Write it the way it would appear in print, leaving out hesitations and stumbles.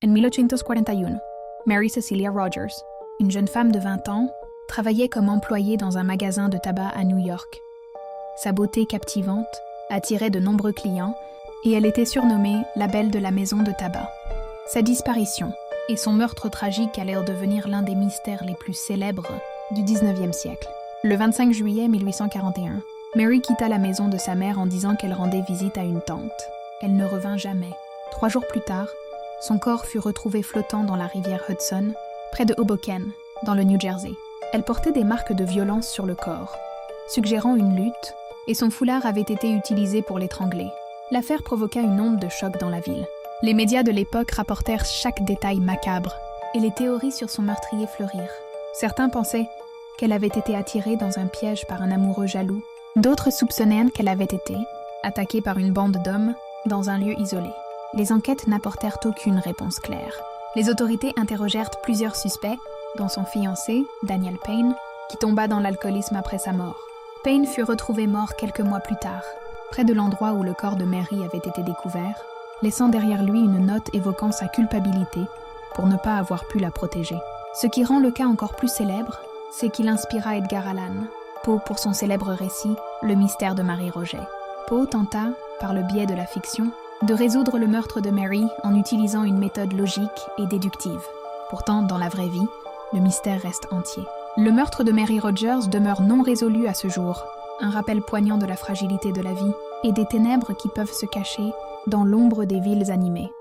En 1841, Mary Cecilia Rogers, une jeune femme de 20 ans, travaillait comme employée dans un magasin de tabac à New York. Sa beauté captivante attirait de nombreux clients et elle était surnommée la belle de la maison de tabac. Sa disparition et son meurtre tragique allèrent devenir l'un des mystères les plus célèbres du 19e siècle. Le 25 juillet 1841, Mary quitta la maison de sa mère en disant qu'elle rendait visite à une tante. Elle ne revint jamais. 3 jours plus tard, son corps fut retrouvé flottant dans la rivière Hudson, près de Hoboken, dans le New Jersey. Elle portait des marques de violence sur le corps, suggérant une lutte, et son foulard avait été utilisé pour l'étrangler. L'affaire provoqua une onde de choc dans la ville. Les médias de l'époque rapportèrent chaque détail macabre, et les théories sur son meurtrier fleurirent. Certains pensaient qu'elle avait été attirée dans un piège par un amoureux jaloux. D'autres soupçonnèrent qu'elle avait été attaquée par une bande d'hommes dans un lieu isolé. Les enquêtes n'apportèrent aucune réponse claire. Les autorités interrogèrent plusieurs suspects, dont son fiancé, Daniel Payne, qui tomba dans l'alcoolisme après sa mort. Payne fut retrouvé mort quelques mois plus tard, près de l'endroit où le corps de Mary avait été découvert, laissant derrière lui une note évoquant sa culpabilité pour ne pas avoir pu la protéger. Ce qui rend le cas encore plus célèbre, c'est qu'il inspira Edgar Allan Poe pour son célèbre récit « Le mystère de Mary Roget ». Poe tenta, par le biais de la fiction, de résoudre le meurtre de Mary en utilisant une méthode logique et déductive. Pourtant, dans la vraie vie, le mystère reste entier. Le meurtre de Mary Rogers demeure non résolu à ce jour, un rappel poignant de la fragilité de la vie et des ténèbres qui peuvent se cacher dans l'ombre des villes animées.